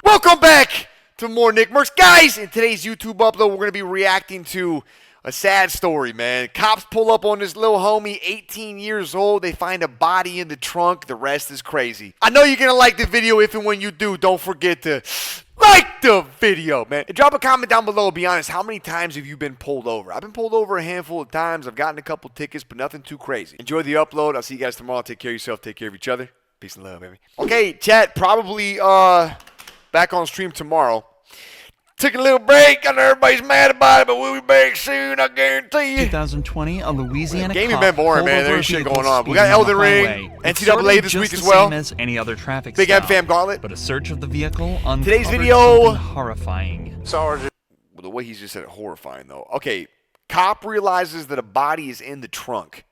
Welcome back to more Nickmercs. Guys, in today's YouTube upload, we're going to be reacting to a sad story, man. Cops pull up on this little homie, 18 years old. They find a body in the trunk. The rest is crazy. I know you're going to like the video. If and when you do, don't forget to like the video, man. And drop a comment down below. Be honest, how many times have you been pulled over? I've been pulled over a handful of times. I've gotten a couple tickets, but nothing too crazy. Enjoy the upload. I'll see you guys tomorrow. Take care of yourself. Take care of each other. Peace and love, baby. Okay, chat, probably back on stream tomorrow. Took a little break. I know everybody's mad about it, but we'll be back soon, I guarantee you. 2020, a Louisiana gaming been boring, man. There's shit going on. We got Elden Ring, NCAA this week as well. As any other traffic Big M Fam Gauntlet. But a search of the vehicle today's video horrifying. Sergeant. Well, the way he's just said it, horrifying though. Okay, cop realizes that a body is in the trunk.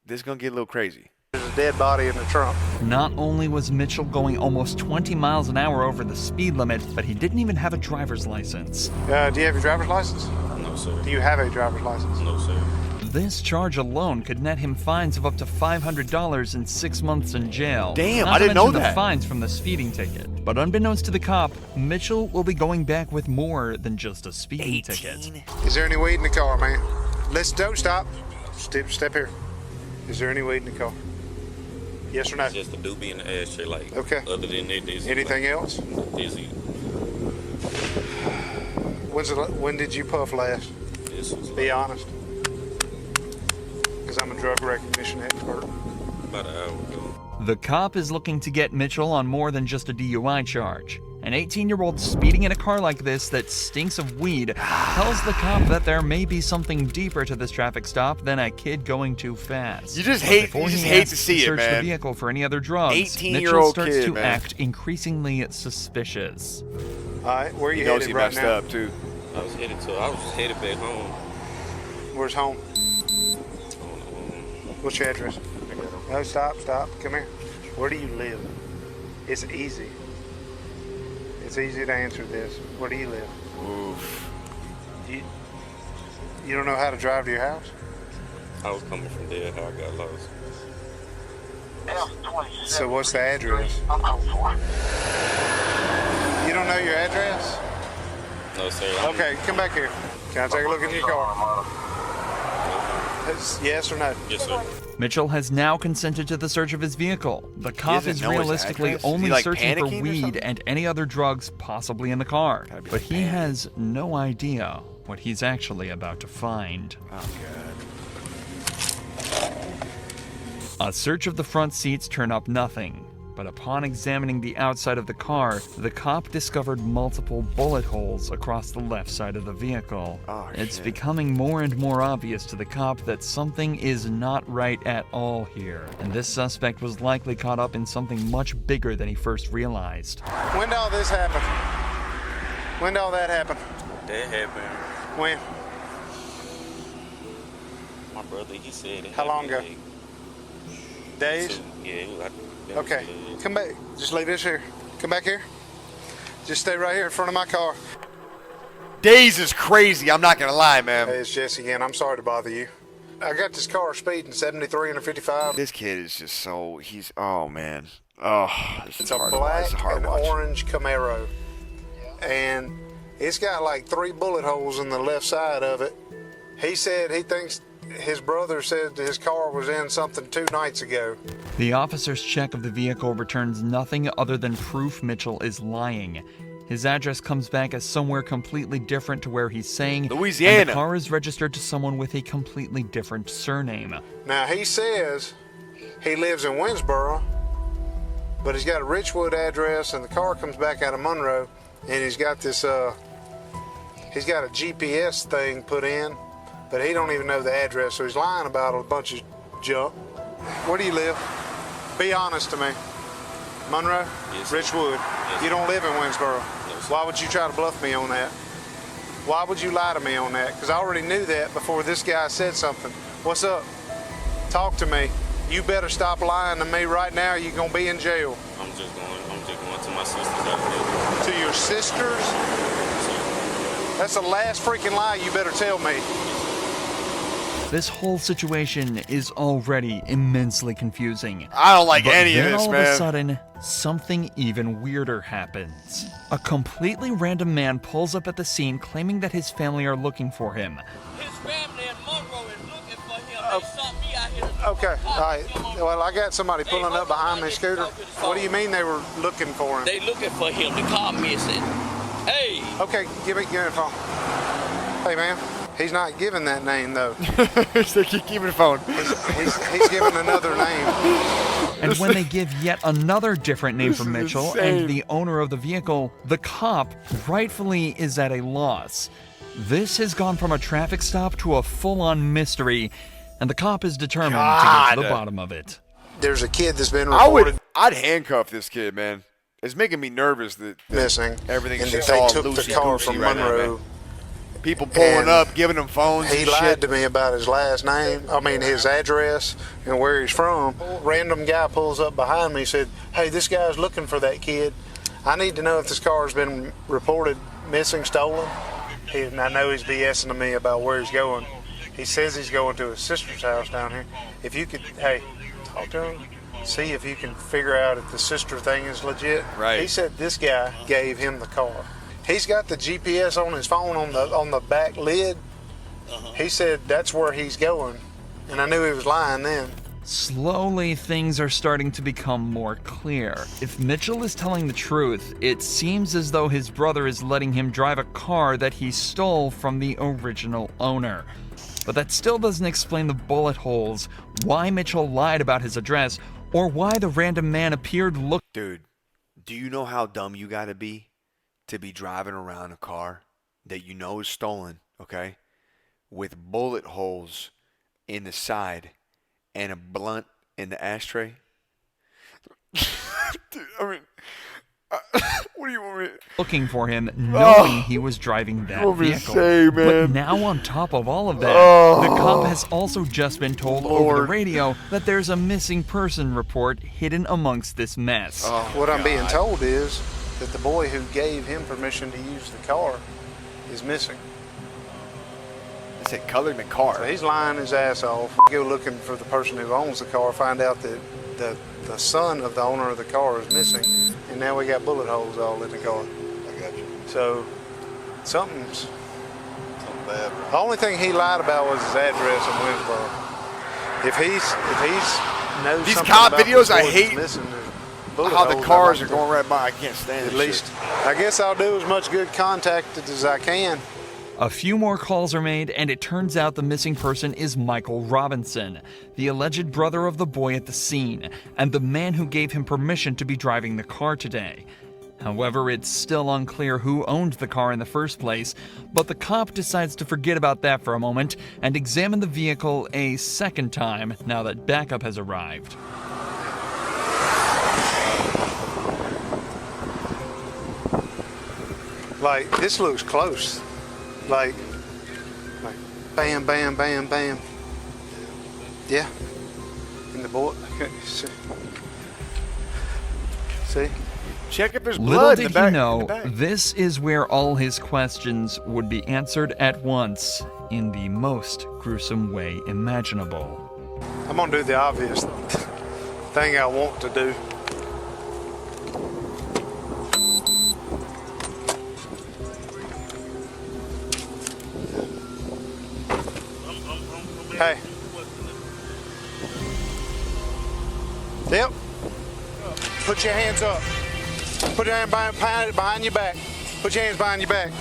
This is gonna get a little crazy. There's a dead body in the trunk. Not only was Mitchell going almost 20 miles an hour over the speed limit, but he didn't even have a driver's license. Do you have your driver's license? No, sir. Do you have a driver's license? No, sir. This charge alone could net him fines of up to $500 and 6 months in jail. Damn, Not I didn't know the that. fines from the speeding ticket. But unbeknownst to the cop, Mitchell will be going back with more than just a speeding ticket. Is there any weed in the car, man? Don't stop. Step here. Is there any weed in the car? Yes or no? It's just a doobie in the ashtray, like. Okay. Other than that, there's anything else? Dizzy. When did you puff last? This was Be honest. Because I'm a drug recognition expert. about an hour ago. The cop is looking to get Mitchell on more than just a DUI charge. An 18-year-old speeding in a car like this that stinks of weed tells the cop that there may be something deeper to this traffic stop than a kid going too fast. You just hate to see it, man. Search the man. vehicle for any other drugs. 18-year-old Mitchell starts kid, to man. act increasingly suspicious. All right, where are you He knows headed he right messed now? up too. I was headed back home. Where's home? What's your address? No, stop. Come here. Where do you live? It's easy. It's easy to answer this. Where do you live? Oof. You don't know how to drive to your house? I was coming from there, how I got lost. So what's the address? You don't know your address? No, sir. Okay, come back here. Can I take a look in your car? Yes or no? Yes, sir. Mitchell has now consented to the search of his vehicle. The cop doesn't is know his realistically address? Is only he, like, searching for panicking or weed something? and any other drugs possibly in the car. Gotta be But like he panicking. has no idea what he's actually about to find. Oh god. A search of the front seats turned up nothing. But upon examining the outside of the car, the cop discovered multiple bullet holes across the left side of the vehicle. Oh, It's shit. becoming more and more obvious to the cop that something is not right at all here. And this suspect was likely caught up in something much bigger than he first realized. When did all this happen? When did all that happen? That happened. When? My brother, he said it. How long ago? happened, Days? like, yeah, it was like. Okay, come back. Just leave this here. Come back here. Just stay right here in front of my car. Days is crazy. I'm not gonna lie, man. Hey, it's Jesse again. I'm sorry to bother you. I got this car speeding 73 and a 55. This kid is just so oh man. Oh, It's a black and orange Camaro, and it's got like 3 bullet holes in the left side of it. He said he thinks his brother said his car was in something 2 nights ago. The officer's check of the vehicle returns nothing other than proof Mitchell is lying. His address comes back as somewhere completely different to where he's saying, Louisiana. and the car is registered to someone with a completely different surname. Now he says he lives in Winsboro, but he's got a Richwood address, and the car comes back out of Monroe, and he's got this he's got a GPS thing put in, but he don't even know the address, so he's lying about a bunch of junk. Where do you live? Be honest to me. Monroe? Yes, sir. Richwood? Yes, You don't live in Winsboro? No, sir. Why would you try to bluff me on that? Why would you lie to me on that? Because I already knew that before this guy said something. What's up? Talk to me. You better stop lying to me right now, or you're going to be in jail. I'm just going to my sister's house. To your sisters? That's the last freaking lie you better tell me. This whole situation is already immensely confusing. I don't like But any of then this, all man. of a sudden, something even weirder happens. A completely random man pulls up at the scene claiming that his family are looking for him. His family in Monroe is looking for him. They sent me out here to Okay, all right. Well, I got somebody pulling up behind me, Scooter. What do you mean they were looking for him? They looking for him. The car missing. Hey. Okay, give me the phone. Hey, man. He's not giving that name, though. So keep the phone. He's giving another name. And when they give yet another different name for is Mitchell insane. and the owner of the vehicle, the cop rightfully is at a loss. This has gone from a traffic stop to a full-on mystery, and the cop is determined to get to the God. bottom of it. There's a kid that's been reported I'd handcuff this kid, man. It's making me nervous that missing. everything and is that just they all took the loosey car goosey from right now, Monroe. man. People pulling And up, giving them phones He and lied shit. to me about his last name. I mean, his address and where he's from. Random guy pulls up behind me, said, "Hey, this guy's looking for that kid. I need to know if this car's been reported missing, stolen." And I know he's BSing to me about where he's going. He says he's going to his sister's house down here. If you could, hey, talk to him. See if you can figure out if the sister thing is legit. Right. He said this guy gave him the car. He's got the GPS on his phone on the back lid. He said that's where he's going, and I knew he was lying then. Slowly, things are starting to become more clear. If Mitchell is telling the truth, it seems as though his brother is letting him drive a car that he stole from the original owner. But that still doesn't explain the bullet holes, why Mitchell lied about his address, or why the random man appeared looking. Dude, do you know how dumb you gotta be to be driving around a car that you know is stolen, okay, with bullet holes in the side and a blunt in the ashtray? Dude, I mean, what do you want me? Looking for him, knowing he was driving that What me vehicle. say, But man? now, on top of all of that, Oh. the cop has also just been told over the Lord. radio that there's a missing person report hidden amongst this mess. Oh, What I'm being told is that the boy who gave him permission to use the car is missing. They said color in the car. So he's lying his ass off. Go looking for the person who owns the car, find out that the son of the owner of the car is missing, and now we got bullet holes all in the car. I got you. So something's. Something bad, bro. The only thing he lied about was his address in Winsboro. If he's knows These something cop about videos, this I boy that's hate missing, there's bullet How the holes, cars I'd are like to- going right by. I can't stand At this least, shit. I guess I'll do as much good contact as I can. A few more calls are made, and it turns out the missing person is Michael Robinson, the alleged brother of the boy at the scene, and the man who gave him permission to be driving the car today. However, it's still unclear who owned the car in the first place, but the cop decides to forget about that for a moment and examine the vehicle a second time now that backup has arrived. Like, this looks close. Like bam, bam, bam, bam. Yeah. And the boy, see? Check if there's Little blood in did the back. he in the know, back. this is where all his questions would be answered at once in the most gruesome way imaginable. I'm gonna do the obvious thing I want to do. Hey. Yep. Put your hands up. Put your hand behind your back. Put your hands behind your back.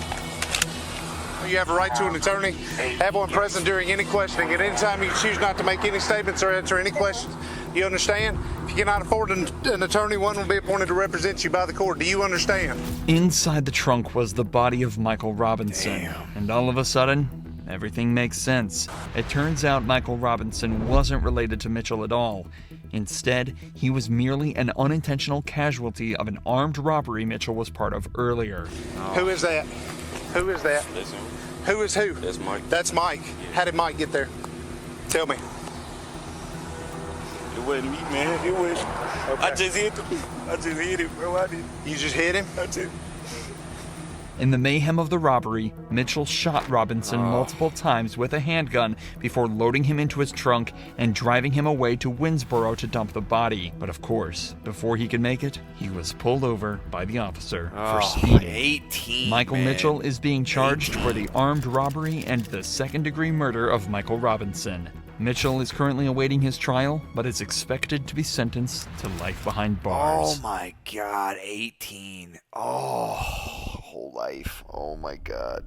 You have a right to an attorney. Have one present during any questioning. At any time you choose not to make any statements or answer any questions. You understand? If you cannot afford an attorney, one will be appointed to represent you by the court. Do you understand? Inside the trunk was the body of Michael Robinson, and all of a sudden, everything makes sense. It turns out Michael Robinson wasn't related to Mitchell at all. Instead, he was merely an unintentional casualty of an armed robbery Mitchell was part of earlier. Who is that? Who is that? Listen, Who is who? that's Mike. That's Mike. How did Mike get there? Tell me. It wasn't me, man. It was. I just hit him, bro. I did. You just hit him? I just. In the mayhem of the robbery, Mitchell shot Robinson multiple times with a handgun before loading him into his trunk and driving him away to Winsboro to dump the body. But of course, before he could make it, he was pulled over by the officer for speeding. 18, Michael man. Mitchell is being charged for the armed robbery and the second-degree murder of Michael Robinson. Mitchell is currently awaiting his trial, but is expected to be sentenced to life behind bars. Oh my God, 18. Oh, whole life. Oh my God.